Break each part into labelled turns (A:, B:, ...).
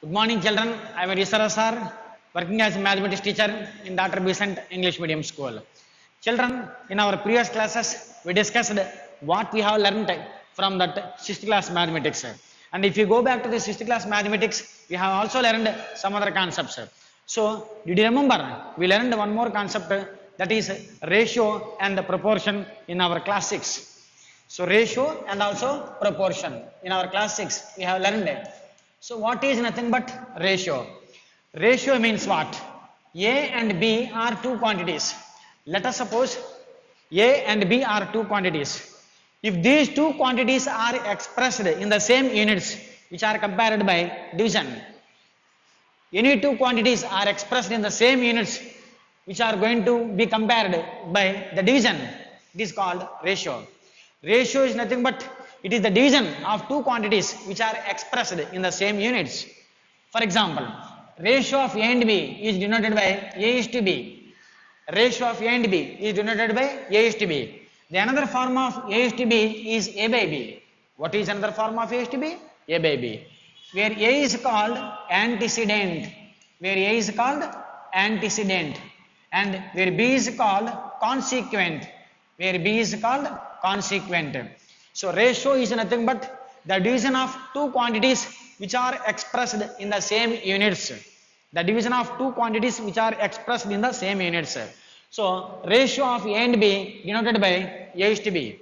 A: Good morning, children. I am Risara sir, working as a mathematics teacher in Dr. Besant English Medium School. Children, in our previous classes, we discussed what we have learned from that 6th class mathematics. And if you go back to the 6th class mathematics, we have also learned some other concepts. So, did you remember? We learned one more concept, that is ratio and proportion in our class 6. So ratio and also proportion in our class 6 we have learned it. So what is nothing but ratio? Ratio means what? A and B are two quantities. Let us suppose A and B are two quantities. If these two quantities are expressed in the same units which are compared by division, any two quantities are expressed in the same units which are going to be compared by the division, it is called ratio. Ratio is nothing but it is the division of two quantities which are expressed in the same units. For example, ratio of A and B is denoted by A is to B. Ratio of A and B is denoted by A is to B. The another form of A is to B is A by B. What is another form of A is to B? A by B. Where A is called antecedent. Where A is called antecedent. And where B is called consequent. Where B is called consequent. So ratio is nothing but the division of two quantities which are expressed in the same units. The division of two quantities which are expressed in the same units. So ratio of A and B denoted by A is to B.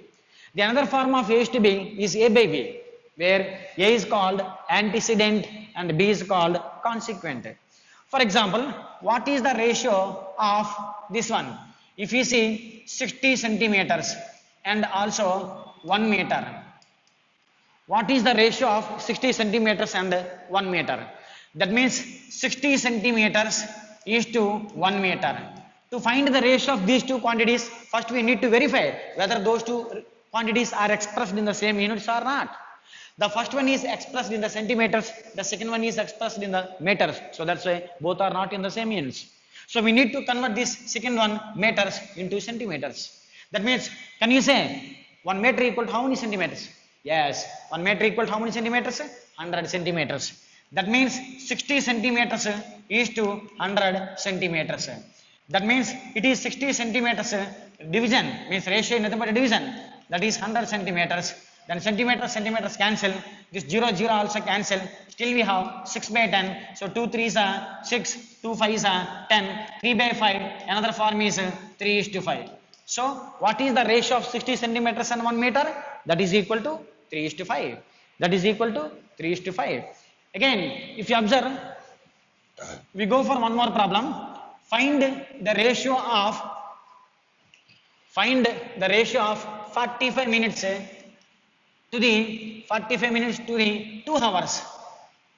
A: The another form of A is to B is A by B, where A is called antecedent and B is called consequent. For example, what is the ratio of this one? If you see 60 centimeters and also 1 meter. What is the ratio of 60 centimeters and 1 meter? That means 60 centimeters is to 1 meter. To find the ratio of these two quantities, first we need to verify whether those two quantities are expressed in the same units or not. The first one is expressed in the centimeters, the second one is expressed in the meters. So that's why both are not in the same units. So we need to convert this second one, meters, into centimeters. That means, can you say 1 meter equal to how many centimeters? Yes, 1 meter equal to how many centimeters? 100 centimeters. That means 60 centimeters is to 100 centimeters. That means it is 60 centimeters division, means ratio is nothing but a division. That is 100 centimeters. Then centimeters cancel. This 0 also cancel. Still we have 6 by 10. So 2 3s are 6, 2 5s are 10, 3 by 5. Another form is 3 is to 5. So what is the ratio of 60 centimeters and 1 meter? That is equal to 3 is to 5. That is equal to 3 is to 5. Again, if you observe, we go for one more problem. Find the ratio of 45 minutes to the 2 hours.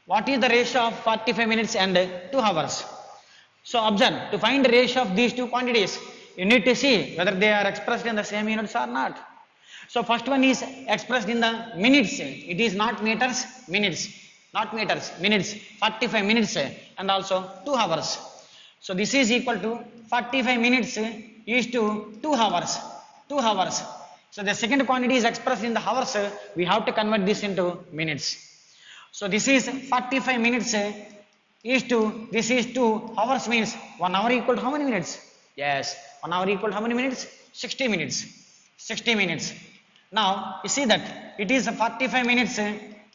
A: What is the ratio of 45 minutes and 2 hours? So observe, to find the ratio of these two quantities, you need to see whether they are expressed in the same units or not. So first one is expressed in the minutes. It is not meters, minutes. Not meters, minutes. 45 minutes and also 2 hours. So this is equal to 45 minutes is to 2 hours. 2 hours. So the second quantity is expressed in the hours. We have to convert this into minutes. So this is 45 minutes is to, this is 2 hours, means 1 hour equal to how many minutes? Yes, 1 hour equal to how many minutes? 60 minutes. 60 minutes. Now you see that it is 45 minutes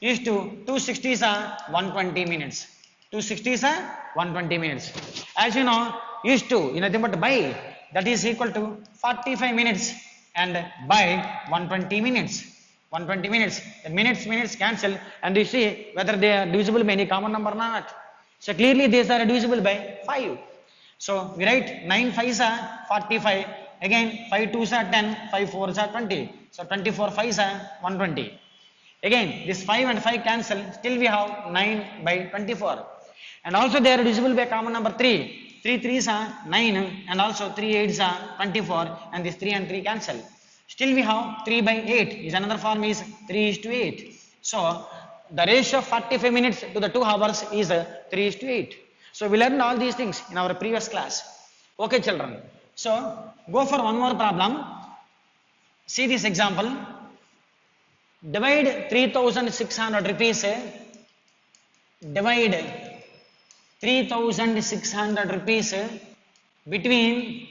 A: is to 2 60s are 120 minutes. 2 60s are 120 minutes. As you know, is to, nothing but by, that is equal to 45 minutes and by 120 minutes. 120 minutes. The minutes cancel and you see whether they are divisible by any common number or not. So clearly these are divisible by 5. So we write 9 5s are 45. Again 5 2s are 10, 5 4s are 20. So 24 5s are 120. Again this 5 and 5 cancel, still we have 9 by 24. And also they are divisible by common number 3. 3 3s are 9 and also 3 8s are 24 and this 3 and 3 cancel. Still we have 3 by 8, is another form is 3 is to 8. So the ratio of 45 minutes to the 2 hours is 3 is to 8. So we learned all these things in our previous class. Okay children. So go for one more problem. See this example. Divide 3,600 rupees divide 3600 rupees between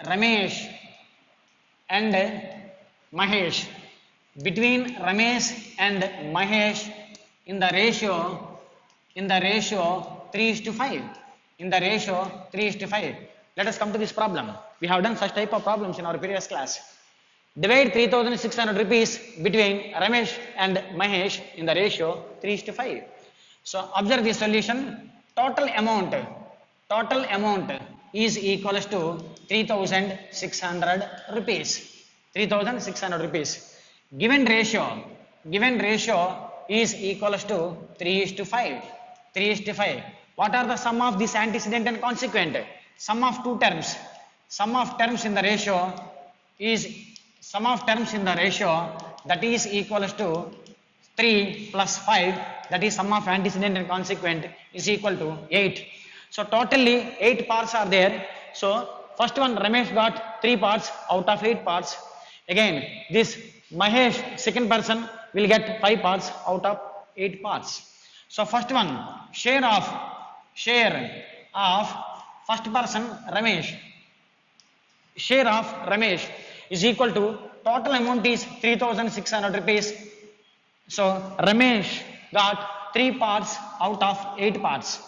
A: Ramesh and Mahesh. Between Ramesh and Mahesh in the ratio 3:5. In the ratio 3:5. Let us come to this problem. We have done such type of problems in our previous class. Divide 3600 rupees between Ramesh and Mahesh in the ratio 3:5. So observe the solution. Total amount is equals to 3600 rupees. 3600 rupees. Given ratio is equals to 3:5. 3:5. What are the sum of this antecedent and consequent? Sum of two terms. Sum of terms in the ratio that is equals to 3 plus 5, that is sum of antecedent and consequent, is equal to 8. So totally 8 parts are there. So first one, Ramesh got 3 parts out of 8 parts. Again this Mahesh, second person, will get 5 parts out of 8 parts. So first one, share of first person Ramesh, share of Ramesh is equal to, total amount is 3600 rupees. So Ramesh got 3 parts out of 8 parts.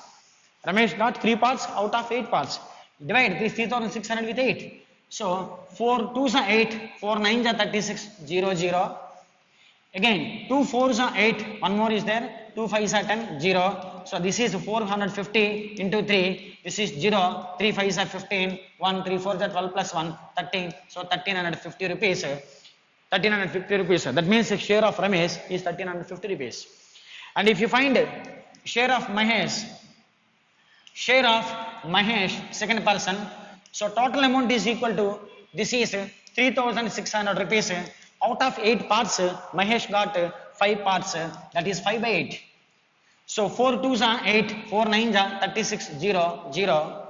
A: Ramesh got 3 parts out of 8 parts. Divide this 3600 with 8. So 4 2s are 8, 4 9s are 36, 0 0. Again 2 4s are 8, one more is there, 2 5s are 10, 0. So this is 450 into 3, this is 0, 3 5s are 15, 1 3 4s are 12 plus 1, 13. So 1350 rupees. 1350 rupees. That means the share of Ramesh is 1350 rupees. And if you find share of Mahesh, second person, so total amount is equal to, this is 3600 rupees. Out of 8 parts, Mahesh got 5 parts, that is 5 by 8. So 4 2s are 8, 4 9s are 36, 0 0.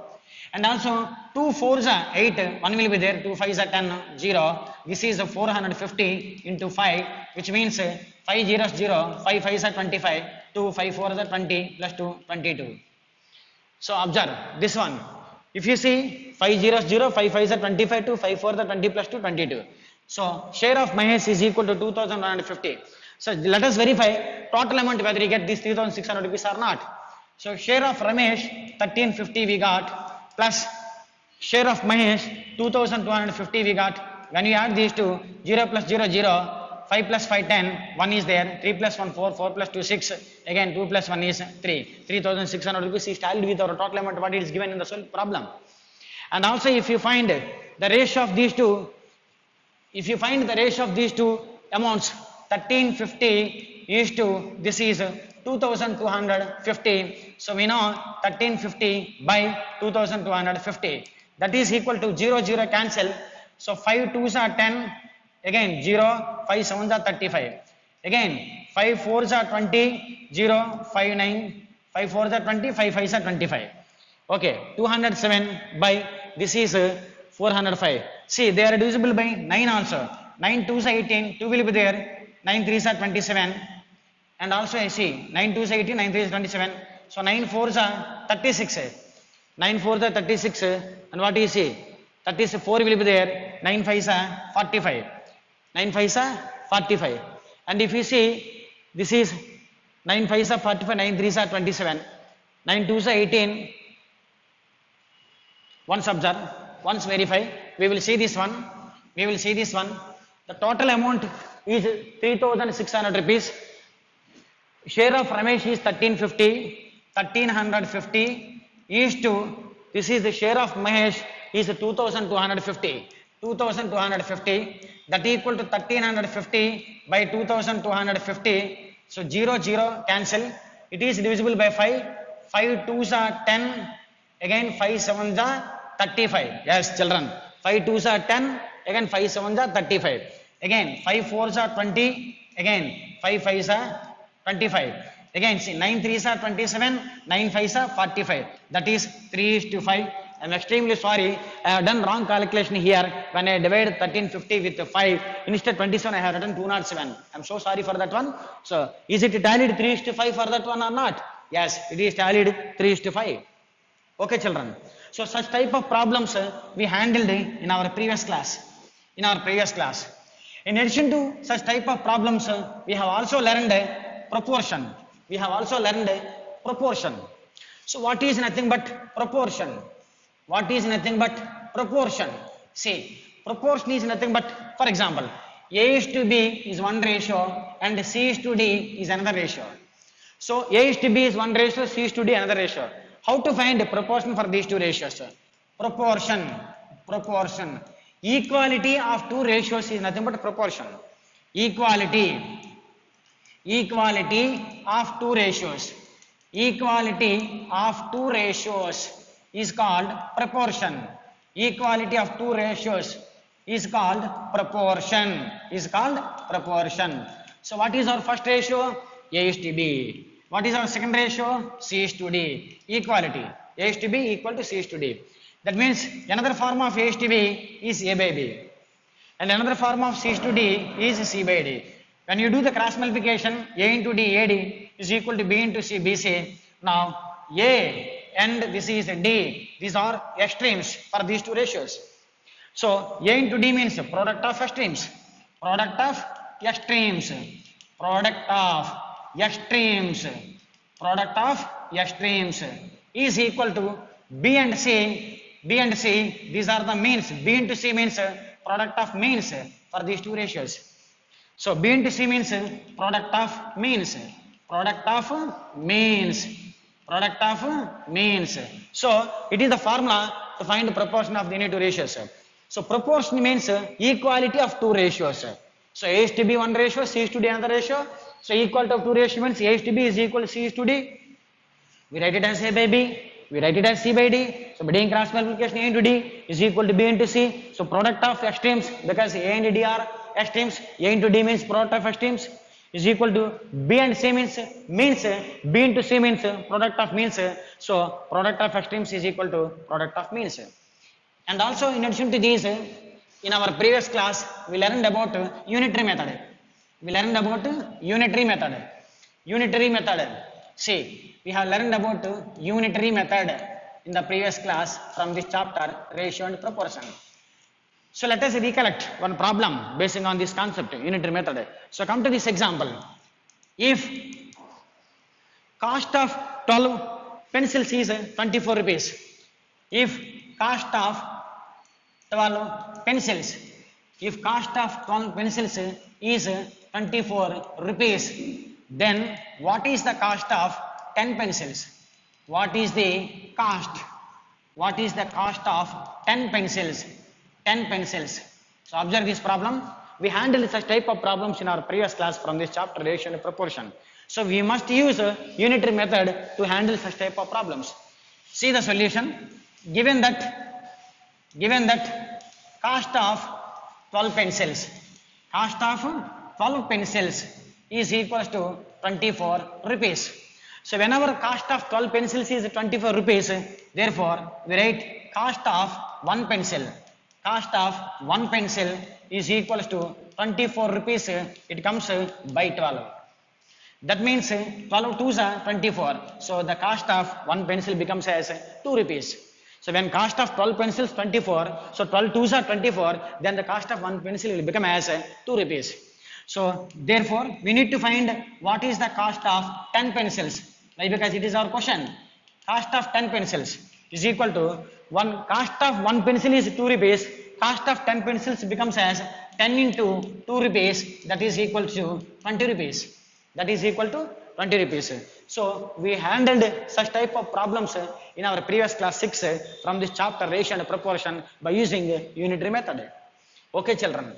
A: And also 2 4s are 8, 1 will be there, 2 5s are 10, 0. This is 450 into 5, which means 5 zeros 0, 5 5s are 25, 2 5 4s are 20, plus 2, 22. So observe this one. If you see 5 zeros 0, 5 5s are 25, 2 5 4s are 20, plus 2, 22. So share of Mahesh is equal to 2150. So let us verify total amount whether you get this 3600 rupees or not. So share of Ramesh 1350 we got, plus share of Mahesh 2250 we got. When you add these two, 0 plus 0 0, 5 plus 5 10, 1 is there, 3 plus 1 4, 4 plus 2 6, again 2 plus 1 is 3. 3600 rupees is tallied with our total amount what it is given in the problem. And also if you find the ratio of these two, amounts, 1350 is to, this is 2250. So we know 1350 by 2250, that is equal to 0 0 cancel. So 5 2s are 10, again 0, 5 7s are 35, again 5 4s are 20, 0 5 9, 5 4s are 20, 5 5s are 25. Okay, 207 by, this is 405. See, they are divisible by 9 also. 9 2s are 18, 2 will be there, 9 3s are 27, and also I see 9 2s are 18, 9 3s are 27. So 9 4s are 36. 9 4s are 36, and what do you see? 34 will be there, 9 5s are 45. 9 5s are 45. And if you see, this is 9 5s are 45, 9 3s are 27, 9 2s are 18. Once observe, once verify, we will see this one. The total amount is 3600 rupees. Share of Ramesh is 1350 is to, this is the share of Mahesh is 2250. That equal to 1350 by 2250. So 0 0 cancel. It is divisible by 5. 5 2s are 10, again 5 7s are 35. Yes children, 5 2s are 10, again 5 7s are 35, again 5 4s are 20, again 5 5s are 25, again see 9 3s are 27, 9 5s are 45, that is 3:5. I'm extremely sorry. I have done wrong calculation here when I divided 1350 with 5. Instead 27, I have written 207. I'm so sorry for that one. So, is it tallied 3:5 for that one or not? Yes, it is tallied 3:5. Okay, children. So, such type of problems we handled in our previous class. In addition to such type of problems, we have also learned proportion. So, what is nothing but proportion? See, proportion is nothing but, for example, A is to B is one ratio and C is to D is another ratio. So, A is to B is one ratio, C is to D another ratio. How to find the proportion for these two ratios? Proportion. Equality of two ratios is nothing but proportion. Equality of two ratios is called proportion. Equality of two ratios is called proportion. So what is our first ratio? A is to B. What is our second ratio? C is to D. Equality. A is to B equal to C is to D. That means another form of A is to B is A by B. And another form of C is to D is C by D. When you do the cross multiplication, A into D, AD is equal to B into C, BC. Now, A and this is D. These are extremes for these two ratios. So, A into D means product of extremes. Is equal to B and C. These are the means. B into C means product of means for these two ratios. So, B into C means product of means. So, it is the formula to find the proportion of the any two ratios. So, proportion means equality of two ratios. So, A is to B one ratio, C is to D another ratio. So, equality of two ratios means A is to B is equal to C is to D. We write it as A by B. We write it as C by D. So, by doing cross multiplication, A into D is equal to B into C. So, product of extremes, because A and D are extremes, A into D means product of extremes, is equal to B and C means B into C means product of means. So, product of extremes is equal to product of means. And also, in addition to these, in our previous class, we learned about unitary method. Unitary method. See, we have learned about unitary method in the previous class from this chapter, ratio and proportion. So let us recollect one problem based on this concept, unitary method. So come to this example. If cost of 12 pencils is 24 rupees, if cost of 12 pencils is 24 rupees, then what is the cost of 10 pencils? What is the cost of 10 pencils? So observe this problem. We handled such type of problems in our previous class from this chapter, ratio and proportion. So we must use a unitary method to handle such type of problems. See the solution. Given that cost of 12 pencils is equals to 24 rupees. So whenever cost of 12 pencils is 24 rupees, therefore we write cost of one pencil is equals to 24 rupees. It comes by 12. That means 12 twos are 24. So the cost of one pencil becomes as 2 rupees. So when cost of 12 pencils 24, so 12 twos are 24, then the cost of one pencil will become as 2 rupees. So therefore we need to find what is the cost of 10 pencils. Why? Because it is our question. Cost of 10 pencils is equal to cost of one pencil is 2 rupees. Cost of 10 pencils becomes as 10 into 2 rupees, that is equal to 20 rupees. So we handled such type of problems in our previous class 6 from this chapter, ratio and proportion, by using unitary method. Okay, children.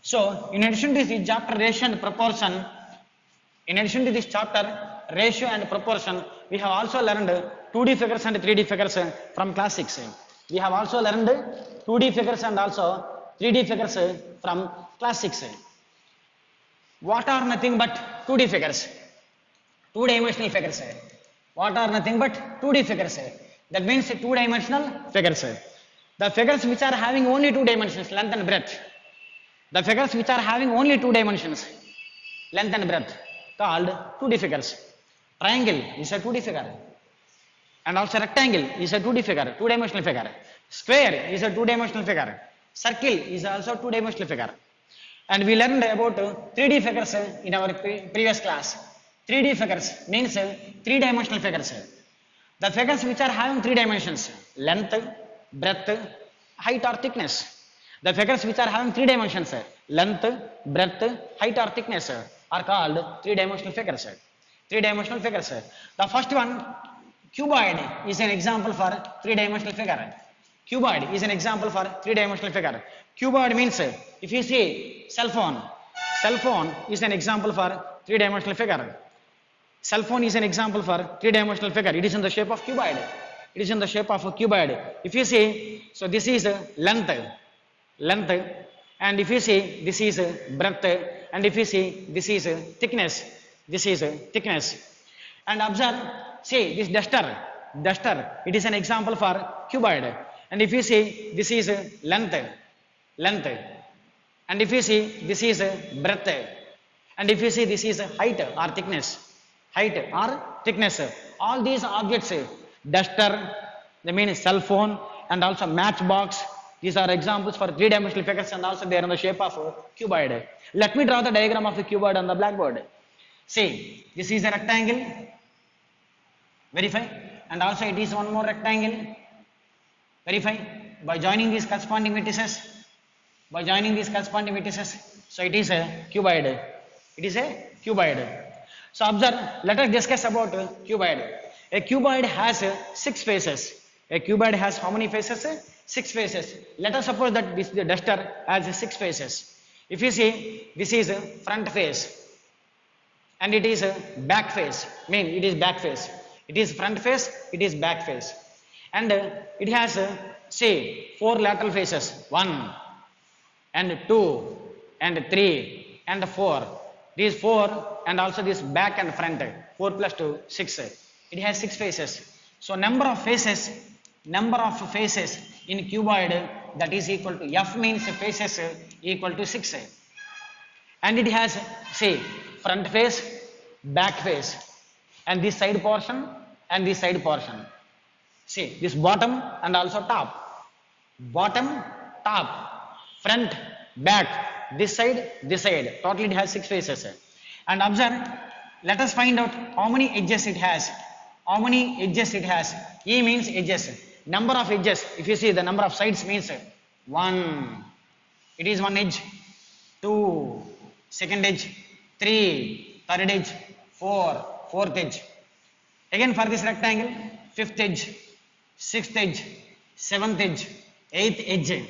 A: So in addition to this chapter, ratio and proportion, we have also learned 2D figures and 3D figures from class 6. We have also learned 2D figures and also 3D figures from class 6. What are nothing but 2D figures? Two-dimensional figures. What are nothing but 2D figures? That means two-dimensional figures. The figures which are having only two dimensions, length and breadth. The figures which are having only two dimensions, length and breadth, called 2D figures. Triangle is a 2D figure. And also rectangle is a 2D figure, two-dimensional figure. Square is a two-dimensional figure. Circle is also two-dimensional figure. And we learned about 3D figures in our previous class. 3D figures means three-dimensional figures. The figures which are having three dimensions, length, breadth, height or thickness. The figures which are having three dimensions, length, breadth, height or thickness, are called three-dimensional figures. Three-dimensional figures. The first one, cuboid, is an example for three-dimensional figure. Cuboid is an example for three-dimensional figure. Cuboid means, if you see cell phone is an example for three-dimensional figure. Cell phone is an example for three-dimensional figure. It is in the shape of cuboid. It is in the shape of a cuboid. If you see, so this is length, and if you see, this is breadth, and if you see, this is thickness, And observe, see this duster, it is an example for cuboid. And if you see, this is length, and if you see, this is breadth, and if you see, this is height or thickness. All these objects, duster, they mean cell phone, and also matchbox, these are examples for three-dimensional figures, and also they are in the shape of cuboid. Let me draw the diagram of a cuboid on the blackboard. See, this is a rectangle, verify, and also it is one more rectangle, verify, by joining these corresponding vertices, so it is a cuboid. So observe, let us discuss about cuboid. A cuboid has 6 faces. A cuboid has how many faces? 6 faces. Let us suppose that this the duster has 6 faces. If you see, this is front face, and it is back face. It is back face. It is front face, it is back face. And it has, say, 4 lateral faces. 1, and 2, and 3, and 4. These 4, and also this back and front. 4 plus 2, 6. It has 6 faces. So number of faces in cuboid, that is equal to F, means faces equal to 6. And it has, say, front face, back face, and this side portion and this side portion. See, this bottom and also top. Bottom, top, front, back, this side. Totally it has 6 faces. And observe, let us find out how many edges it has. E means edges. Number of edges, if you see the number of sides means 1. It is 1 edge. 2, second edge. 3, third edge. 4, fourth edge. Again for this rectangle, 5th edge, 6th edge, 7th edge, 8th edge.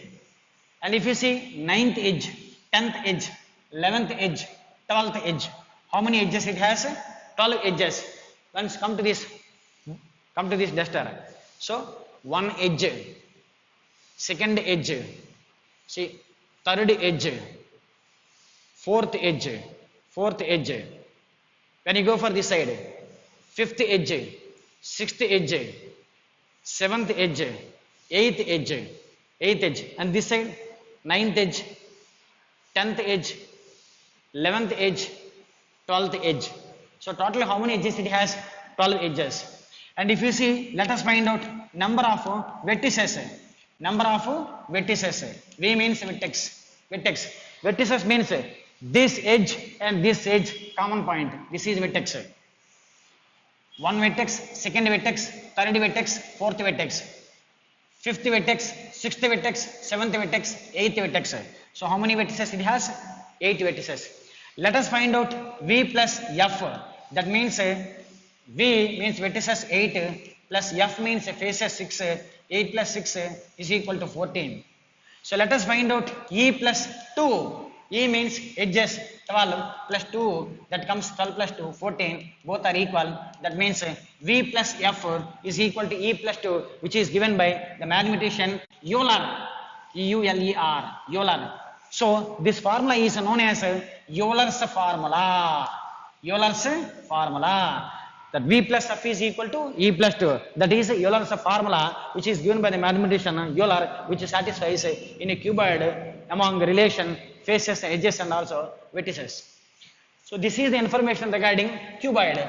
A: And if you see 9th edge, 10th edge, 11th edge, 12th edge. How many edges it has? 12 edges. Once come to this duster. So 1 edge, second edge, see, third edge, fourth edge. When you go for this side, 5th edge, 6th edge, 7th edge, 8th edge, and this side 9th edge, 10th edge, 11th edge, 12th edge. So total how many edges it has? 12 edges. And if you see, let us find out number of vertices. V means vertex. Vertices means this edge and this edge common point. This is vertex. 1 vertex, second vertex, third vertex, fourth vertex, 5th vertex, 6th vertex, 7th vertex, 8th vertex. So how many vertices it has? 8 vertices. Let us find out V plus F. That means V means vertices 8 plus F means faces 6. 8 plus 6 is equal to 14. So let us find out E plus 2. E means edges 12 plus 2, that comes 12 plus 2, 14. Both are equal. That means V plus F is equal to E plus 2, which is given by the mathematician Euler. E-U-L-E-R. Euler. So this formula is known as Euler's formula. that V plus F is equal to E plus 2. That is Euler's formula which is given by the mathematician Euler, which satisfies in a cuboid among relation faces, edges and also vertices. So this is the information regarding cuboid.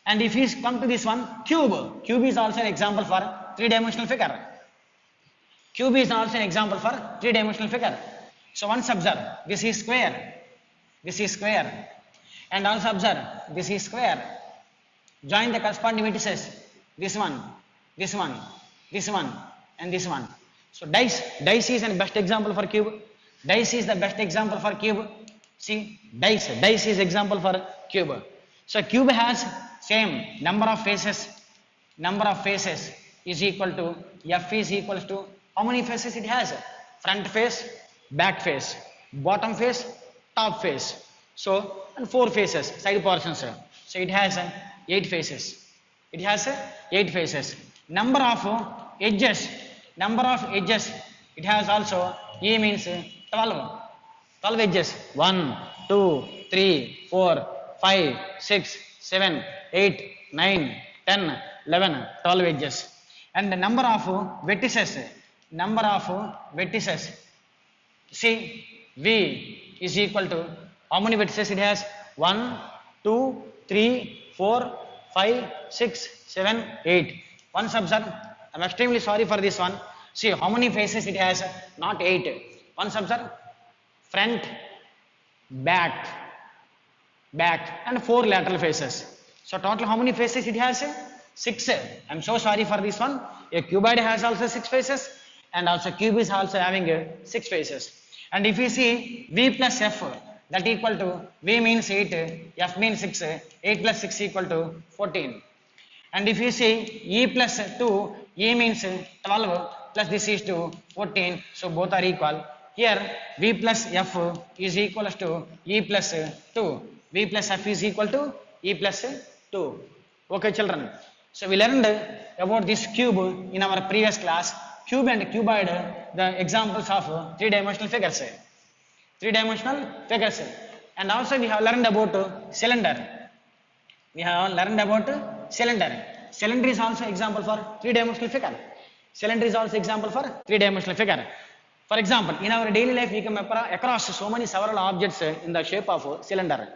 A: And if we come to this one, cube is also an example for three-dimensional figure. Cube is also an example for three-dimensional figure. So once observe, this is square, and also observe, this is square. Join the corresponding vertices, this one, and this one. So dice is the best example for cube. Dice is the best example for cube. See, dice is example for cube. So cube has same number of faces is equal to F is equals to how many faces it has? Front face, back face, bottom face, top face. So and 4 faces, side portions. So it has 8 faces. Number of edges. It has also E means 12. 12 edges. 1, 2, 3, 4, 5, 6, 7, 8, 9, 10, 11, 12 edges. And the number of vertices. See, V is equal to how many vertices it has? 1, 2, 3, 4, 5, 6, 7, 8. Once observe, I'm extremely sorry for this one. See how many faces it has? Not 8. Once observe, front, back, and 4 lateral faces. So total how many faces it has? 6. I'm so sorry for this one. A cuboid has also 6 faces, and also cube is also having 6 faces. And if you see V plus F, that equal to V means 8, F means 6, 8 plus 6 equal to 14. And if you see E plus 2, E means 12 plus this is to 14, so both are equal. Here V plus F is equal to E plus 2. V plus F is equal to E plus 2. Okay children. So we learned about this cube in our previous class. Cube and cuboid, the examples of three-dimensional figures. And also we have learned about cylinder. Cylinder is also example for three-dimensional figure. For example, in our daily life we come across several objects in the shape of cylinder.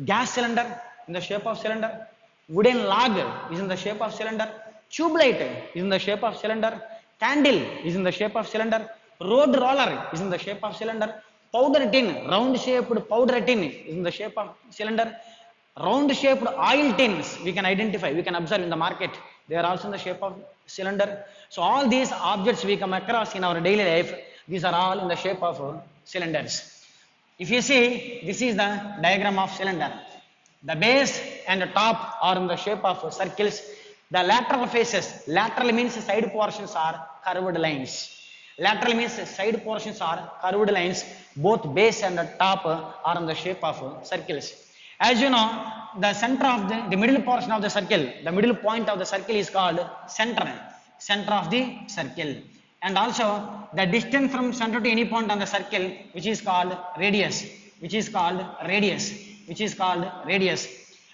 A: Gas cylinder in the shape of cylinder. Wooden log is in the shape of cylinder. Tube light is in the shape of cylinder. Candle is in the shape of cylinder. Road roller is in the shape of cylinder. Powder tin, round shaped powder tin is in the shape of cylinder. Round shaped oil tins we can identify, we can observe in the market. They are also in the shape of cylinder. So all these objects we come across in our daily life, these are all in the shape of cylinders. If you see, this is the diagram of cylinder. The base and the top are in the shape of circles. The lateral faces, lateral means side portions are curved lines. Both base and the top are in the shape of circles. As you know, the center of the middle portion of the circle, the middle point of the circle is called center of the circle. And also the distance from center to any point on the circle, which is called radius.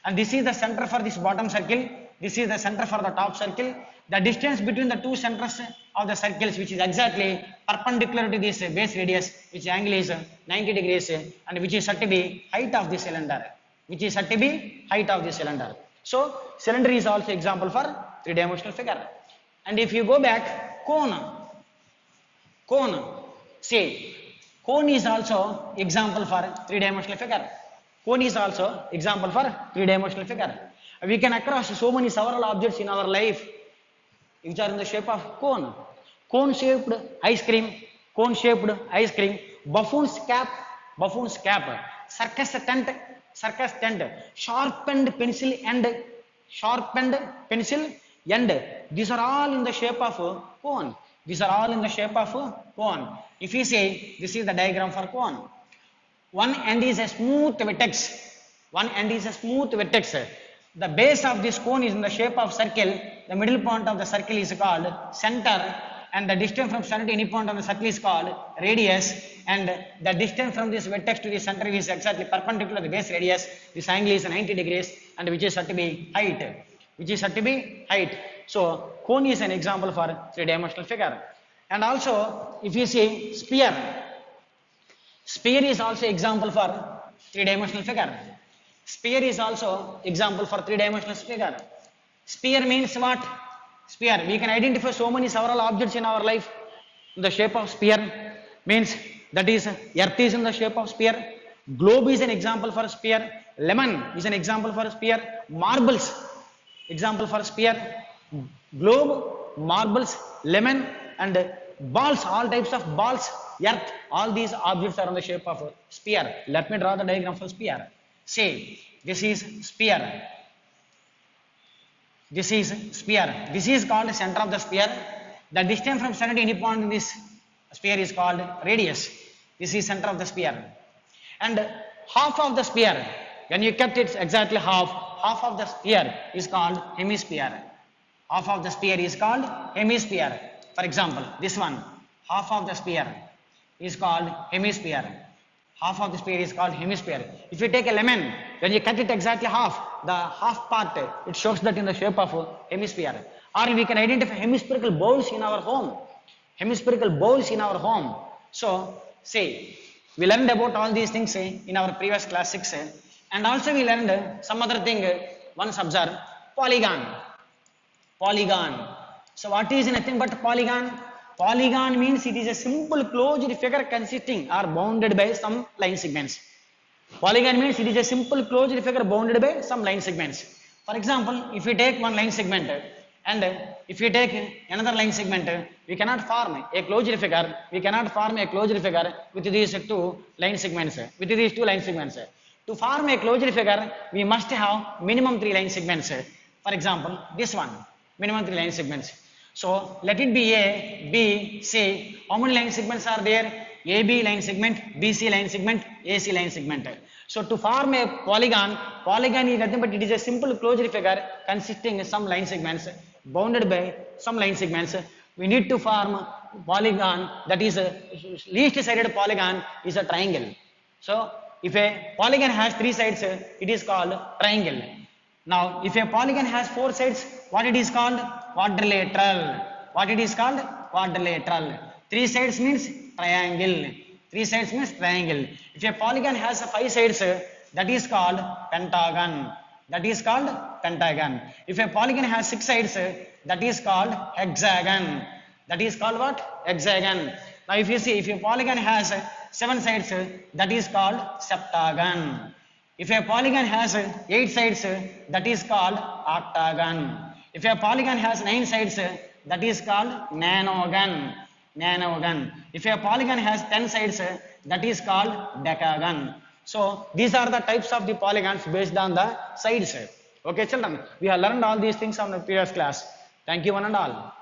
A: And this is the center for this bottom circle. This is the center for the top circle. The distance between the two centers of the circles, which is exactly perpendicular to this base radius, which angle is 90 degrees, and which is said to be height of the cylinder. So cylinder is also example for three-dimensional figure. And if you go back, cone. See, cone is also example for three-dimensional figure. We can across so many several objects in our life which are in the shape of cone. Cone-shaped ice cream, buffoon's cap, circus tent, sharpened pencil end. These are all in the shape of cone. If you say, this is the diagram for cone. One end is a smooth vertex. The base of this cone is in the shape of circle. The middle point of the circle is called center, and the distance from center to any point on the circle is called radius, and the distance from this vertex to the center is exactly perpendicular to the base radius. This angle is 90 degrees. and which is said to be height. Which is said to be height. So cone is an example for three-dimensional figure. And also, if you see sphere, sphere is also example for three-dimensional figure. Sphere is also example for three-dimensional figure. Sphere means what? Sphere. We can identify so many several objects in our life in the shape of sphere. Means that is earth is in the shape of sphere. Globe is an example for sphere. Lemon is an example for sphere. Marbles, example for sphere. Globe, marbles, lemon, and balls, all types of balls, earth, all these objects are in the shape of a sphere. Let me draw the diagram for sphere. Say, this is sphere. This is sphere. This is called the center of the sphere. The distance from center to any point in this sphere is called radius. This is center of the sphere. And half of the sphere, when you cut it exactly half of the sphere is called hemisphere. Half of the sphere is called hemisphere. For example, this one, half of the sphere is called hemisphere. Half of the sphere is called hemisphere. If you take a lemon, when you cut it exactly half, the half part, it shows that in the shape of a hemisphere. Or we can identify hemispherical bowls in our home. Hemispherical bowls in our home. So, say, we learned about all these things in our previous class 6. And also we learned some other thing, once observe, polygon. Polygon. So what is nothing but polygon? Polygon means it is a simple closed figure consisting or bounded by some line segments. Polygon means it is a simple closed figure bounded by some line segments. For example, if we take one line segment and if we take another line segment, we cannot form a closed figure. We cannot form a closed figure with these two line segments. With these two line segments. To form a closed figure, we must have minimum 3 line segments. For example, this one, minimum 3 line segments. So let it be A, B, C. How many line segments are there? AB line segment, BC line segment, AC line segment. So to form a polygon, polygon is nothing but it is a simple closed figure consisting of some line segments bounded by some line segments. We need to form polygon, that is least sided polygon is a triangle. So if a polygon has 3 sides, it is called triangle. Now if a polygon has 4 sides, what it is called? Quadrilateral. What it is called? Quadrilateral. 3 sides means triangle. 3 sides means triangle. If a polygon has 5 sides, that is called pentagon. That is called pentagon. If a polygon has 6 sides, that is called hexagon. That is called what? Hexagon. Now if you see, if a polygon has 7 sides, that is called septagon. If a polygon has 8 sides, that is called octagon. If a polygon has 9 sides, that is called nanogon. Nanogon. If a polygon has 10 sides, that is called decagon. So these are the types of the polygons based on the sides. Okay children, we have learned all these things from the previous class. Thank you one and all.